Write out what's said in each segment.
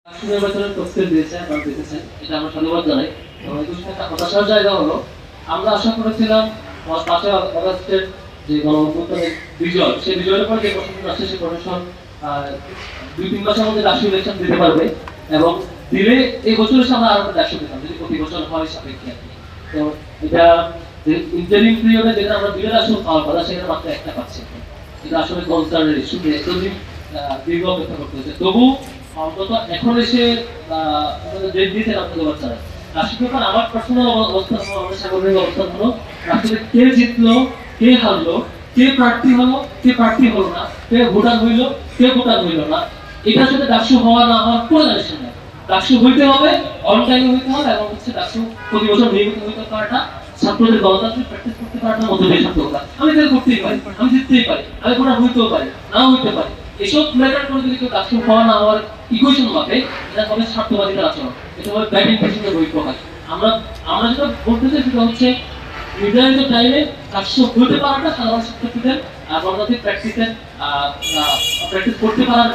নির্বাচনের তফসিল দিয়েছে, আপনারা দেখেছেন, এটা আমরা ধন্যবাদ জানাই। এবং এই একটা হতাশার জায়গা হলো, আমরা আশা করেছিলাম 5 আগস্টের যে গণঅভ্যুত্থানের বিজয়, সেই বিজয়ের পর যে প্রশাসন আসছে সেই প্রশাসন 2-3 মাসের মধ্যে রাষ্ট্রীয় ইলেকশন দিতে পারবে এবং দিলে এই বছর এসে আমরা আরো রাষ্ট্র পেতাম যদি প্রতি বছর হয় সাপেক্ষে আর কি। তো এটা ইন্টারিম পিরিয়ডে যেটা আমরা দিলে রাষ্ট্র পাওয়ার কথা সেখানে মাত্র একটা পাচ্ছি। এটা আসলে কনসার্নের ইস্যু, এতদিন দীর্ঘ অপেক্ষা করতে হচ্ছে। তবু অন্তত এখন এসে ডেট দিয়েছেন আপনাদের বাচ্চারা। রাষ্ট্রীয় আমার পার্সোনাল অবস্থান হলো, আমাদের সাংগঠনিক অবস্থান হলো, রাষ্ট্রীয় কে জিতলো, কে হারলো, কে প্রার্থী হলো, কে প্রার্থী হলো না, কে ভোটার হইলো, কে ভোটার হইলো না, এটার সাথে ডাকসু হওয়া না হওয়ার কোনো কানেকশন নেই। ডাকসু হইতে হবে, অন টাইমে হইতে হবে এবং হচ্ছে ডাকসু প্রতি বছর নিয়মিত হইতে পারাটা, ছাত্রদের গণতান্ত্রিক প্র্যাকটিস করতে পারাটার মধ্যে দিয়ে সার্থকতা। আমি তাহলে করতেই পারি, আমি জিততেই পারি, আমি ভোটার হইতেও পারি, নাও হইতে পারি। এসব ম্যাটার করে যদি কেউ ডাকসু হওয়া না হওয়ার ইকুয়েশন মাপে, এটা হবে স্বার্থবাদিতার আচরণ, এটা হবে ব্যাড ইন্টেনশনের বহিঃপ্রকাশ। আমরা আমরা যেটা বলতে চাই সেটা হচ্ছে নির্ধারিত টাইমে কাজটা হতে পারাটা সাধারণ শিক্ষার্থীদের গণতান্ত্রিক প্র্যাকটিসের প্র্যাকটিস করতে পারার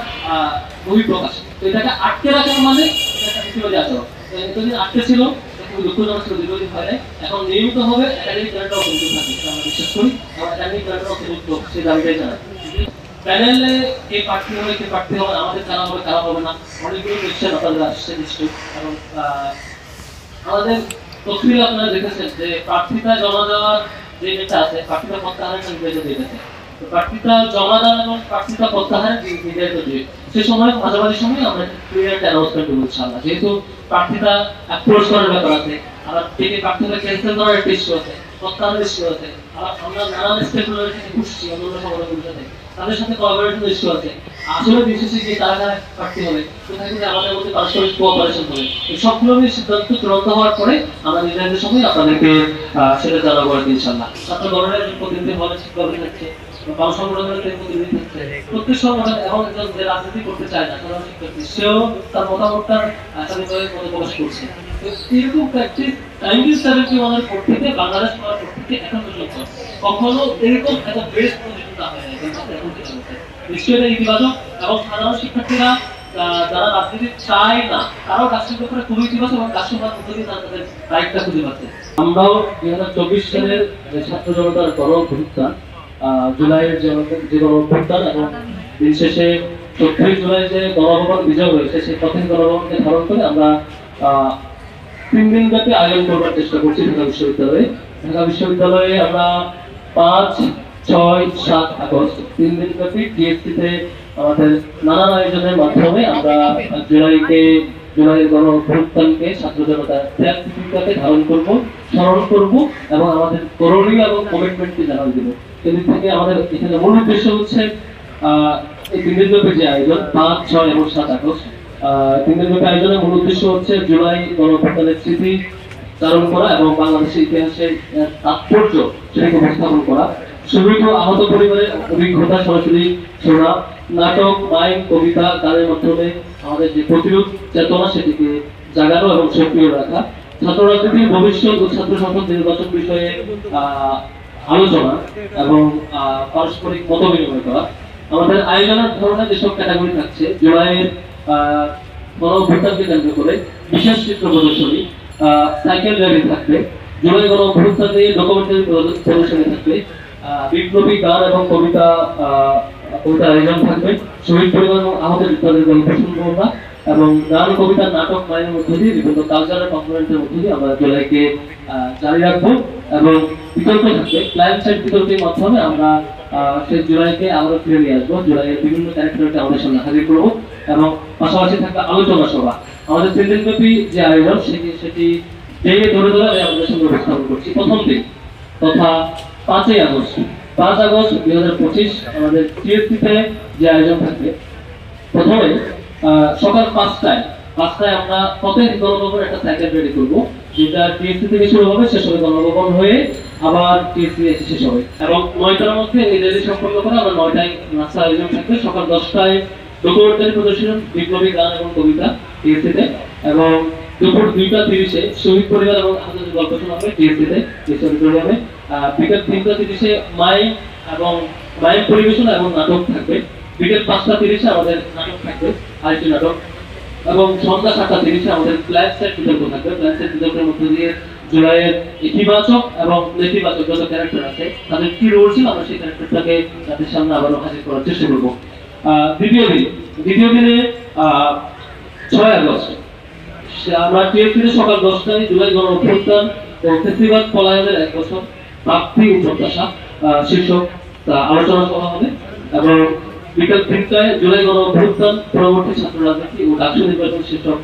বহিঃপ্রকাশ। তো এটাকে আটকে রাখার মানে এটা একটা নীতিবাদী আচরণ। এতদিন আটকে ছিল, খুবই দুঃখজনক ছিল, দীর্ঘদিন হয় নাই। এখন নিয়মিত হবে, একাডেমিক ক্যালেন্ডার অন্তর্ভুক্ত থাকে, সেটা আমরা বিশ্বাস করি এবং একাডেমিক ক্যালেন্ডার অন্তর্ভুক্ত সেই দাবিটাই জানাই। প্যানেলে কে প্রার্থী হবে, কে প্রার্থী হবে, আমাদের কারা হবে কারা হবে না, অনেকগুলো কোয়েশ্চেন আপনাদের আসছে নিশ্চয়ই। এবং আমাদের তফসিল আপনারা দেখেছেন যে প্রার্থিতা জমা দেওয়ার যে ডেটা আছে, প্রার্থিতা প্রত্যাহারের নির্ধারিত ডেট আছে। তো প্রার্থিতা জমা দেওয়া এবং প্রার্থিতা প্রত্যাহারের নির্ধারিত ডেট, সে সময় মাঝামাঝি সময় আমরা ক্লিয়ার অ্যানাউন্সমেন্ট করবো ইনশাআল্লাহ। যেহেতু প্রার্থিতা অ্যাপ্রোচ করার ব্যাপার আছে, আবার থেকে প্রার্থিতা ক্যান্সেল করার একটা ইস্যু আছে, প্রত্যাহারের ইস্যু আছে, আবার আমরা নানান স্টেকহোল্ডারের সাথে ঘুরছি, অন্যান্য সংগঠনগুলোর সাথে, তাদের সাথে কোঅপারেশন ইস্যু আছে। আসলে বিশেষে যে কারা কারা প্রার্থী হবে, কোথায় কোথায় আমাদের মধ্যে পারস্পরিক কোঅপারেশন হবে, এই সবগুলো নিয়ে সিদ্ধান্ত চূড়ান্ত হওয়ার পরে আমরা নির্ধারিত সময় আপনাদেরকে সেটা জানাবো আর কি ইনশাআল্লাহ। ছাত্র গণনার প্রতিনিধি হলে শিক্ষক থাকছে, বাম সংগঠনের প্রতিনিধি থাকছে, প্রত্যেক সংগঠন এখন একজন যে রাজনীতি করতে চায় না সাধারণ শিক্ষার্থী, সেও তার মতামতটা স্বাধীনভাবে মনে প্রকাশ করছে। তো এরকম প্র্যাকটিস 1971 পর থেকে বাংলাদেশ পাওয়ার পর থেকে এখন পর্যন্ত কখনো এরকম এত বেস্ট পজিশন না হয় নিশ্চয়ই এটা ইতিবাচক। এবং সাধারণ শিক্ষার্থীরা যারা রাজনীতি চায় না, তারাও রাষ্ট্রের ব্যাপারে খুবই ইতিবাচক এবং রাষ্ট্র হওয়ার মধ্যে দিয়ে তাদের রাইটটা খুঁজে পাচ্ছে। আমরাও 2024 সালের ছাত্র জনতার গণ-অভ্যুত্থান, জুলাইয়ের যে গণ-অভ্যুত্থান এবং দিন শেষে 24 জুলাই যে গণভবন বিজয় হয়েছে, সেই পথের গণভবনকে ধারণ করে আমরা 3 দিন ব্যাপী আয়োজন করবার চেষ্টা করছি ঢাকা বিশ্ববিদ্যালয়ে। ঢাকা বিশ্ববিদ্যালয়ে আমরা 5, 6, 7 আগস্ট 3 দিন ব্যাপী টিএসসিতে আমাদের নানান আয়োজনের মাধ্যমে আমরা জুলাইয়ের গণ-অভ্যুত্থানকে, ছাত্র জনতার ত্যাগ তিতিকাকে ধারণ করব, স্মরণ করব এবং আমাদের করণীয় এবং কমিটমেন্টকে জানাই দেব। সেদিক থেকে আমাদের এখানে মূল উদ্দেশ্য হচ্ছে এই 3 দিন ব্যাপী যে আয়োজন 5, 6 এবং 7 আগস্ট 3 দিন ব্যাপী আয়োজনের মূল উদ্দেশ্য হচ্ছে জুলাই গণ-অভ্যুত্থানের স্মৃতি চারণ করা এবং বাংলাদেশের ইতিহাসের তাৎপর্য সেটাকে উপস্থাপন করা। সুবিধ আহত পরিবারের অভিজ্ঞতা সরাসরি শোনা, নাটক, মাইম, কবিতা, গানের মাধ্যমে আমাদের যে প্রতিরোধ চেতনা সেটিকে জাগানো এবং সক্রিয় রাখা। ছাত্র রাজনীতির ভবিষ্যৎ ও ছাত্র সংসদ নির্বাচন বিষয়ে আলোচনা এবং পারস্পরিক মত বিনিময় করা। আমাদের আয়োজনের ধরনের যেসব ক্যাটাগরি থাকছে, জুলাইয়ের গণ-অভ্যুত্থানকে কেন্দ্র করে বিশেষ চিত্র প্রদর্শনী, সাইকেল র্যালি থাকবে, জুলাই গণ-অভ্যুত্থান নিয়ে ডকুমেন্টারি প্রদর্শনী থাকবে, বিপ্লবী গান এবং কবিতার আয়োজন থাকবে, শহীদ পরিবার এবং আহত যোদ্ধাদের গল্প শুনবো আমরা এবং গান, কবিতা, নাটক, মাইনের মধ্যে দিয়ে বিভিন্ন কালচারাল কম্পোনেন্টের মধ্যে দিয়ে আমরা জুলাইকে জারি রাখবো। এবং বিতর্ক থাকবে, ক্লায়েন্ট সাইড বিতর্কের মাধ্যমে আমরা সেই জুলাইকে আবারও ফিরে নিয়ে আসবো, জুলাইয়ের বিভিন্ন ক্যারেক্টারকে আমাদের সামনে হাজির করবো এবং পাশাপাশি থাকবে আলোচনা সভা। আমাদের 3 দিন ব্যাপী যে আয়োজন সেটি ধরে ধরে আমি আমাদের সঙ্গে উপস্থাপন করছি। প্রথম দিন তথা 5 আগস্ট 2025 আমাদের টিএসসিতে যে আয়োজন থাকবে, প্রথমে সকাল 5টায় আমরা প্রত্যেক গণভবনে একটা সাইকেল রেডি করবো, যেটা টিএসসি থেকে শুরু হবে, শেষ হবে গণভবন হয়ে আবার টিএসসি এসে শেষ হবে এবং 9টার মধ্যে এই র্যালি সম্পন্ন করে আমরা 9টায় নাস্তা আয়োজন থাকবে। সকাল 10টায় ডকুমেন্টারি প্রদর্শন, বিপ্লবী গান এবং কবিতা টিএসসিতে এবং দুপুর 2টা 30-এ শহীদ পরিবার এবং আহতদের গল্প শোনা হবে টিএসসিতে, অডিটোরিয়ামে। বিকেল 3টা 30-এ মাইম পরিবেশনা এবং নাটক থাকবে। বিকেল 5টা 30-এ আমাদের নাটক থাকবে, আরেকটি নাটক। এবং সন্ধ্যা 7:30 আমাদের প্ল্যান সেট বিতর্ক থাকবে। প্ল্যান সেট বিতর্কের মধ্যে দিয়ে জুলাইয়ের ইতিবাচক এবং নেতিবাচক যত ক্যারেক্টার আছে তাদের কি রোল ছিল আমরা সেই ক্যারেক্টারটাকে তাদের সামনে আবারও হাজির করার চেষ্টা করবো। দ্বিতীয় দিনে 6 আগস্ট আমরা টিএফসিতে সকাল 10টায় জুলাই গণ অভ্যুত্থান ও ফেস্টিভাল পলায়নের 1 বছর প্রাপ্তি ও প্রত্যাশা শীর্ষক আলোচনা সভা হবে এবং বিকাল 3টায় জুলাই গণ অভ্যুত্থান পরবর্তী ছাত্র রাজনীতি ও ডাকসু নির্বাচন শীর্ষক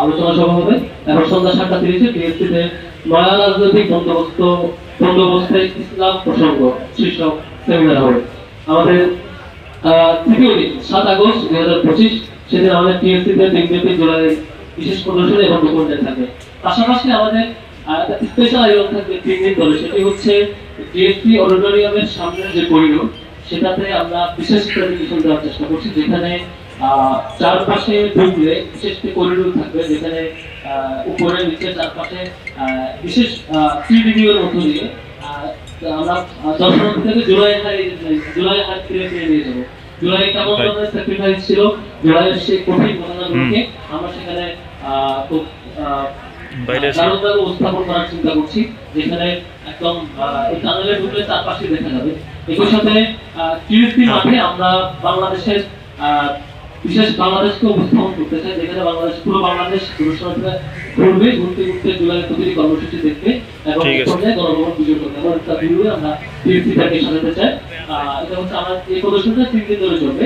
আলোচনা সভা হবে এবং সন্ধ্যা 7:30 টিএফসিতে নয়া রাজনৈতিক বন্দোবস্তে ইসলাম প্রসঙ্গ শীর্ষক সেমিনার হবে। আমাদের তৃতীয় দিন 7 আগস্ট 2025 সেদিন আমাদের টিএফসিতে দিনব্যাপী জুলাই বিশেষ প্রদর্শনী এবং ডকুমেন্টারি থাকবে। পাশাপাশি আমাদের স্পেশাল আয়োজন থাকবে 3 দিন ধরে, সেটি হচ্ছে টিএফসি অডিটোরিয়ামের সামনের যে করিডোর সেটাতে আমরা বিশেষ প্রেজেন্টেশন দেওয়ার চেষ্টা করছি, যেখানে চারপাশে ঢুকলে বিশেষ করিডোর থাকবে, যেখানে উপরে নিচে চারপাশে বিশেষ 3D ভিউয়ের মধ্য দিয়ে আমরা দর্শনার্থীদেরকে জুলাই হাট ফিরে নিয়ে যাবো। জুলাই কেমন ধরনের স্যাক্রিফাইস ছিল, জুলাইয়ের সেই কঠিন ঘটনাগুলোকে আমরা সেখানে খুব উপস্থাপন করার চিন্তা করছি, যেখানে একদম এই টানেলে ঢুকলে চারপাশে দেখা যাবে। একই সাথে টিএফসি মাঠে আমরা বাংলাদেশের বিশেষ বাংলাদেশকে উপস্থাপন করতে চাই, যেখানে বাংলাদেশ পুরো বাংলাদেশ দর্শনার্থীরা ঘুরবে, ঘুরতে জুলাইয়ের প্রতিটি কর্মসূচি দেখবে এবং গণভবন বিজয় করবে। এমন একটা ভিডিও আমরা টিএফসি থেকে সাজাতে চাই। এটা হচ্ছে আমার এই প্রদর্শনীটা 3 দিন ধরে চলবে।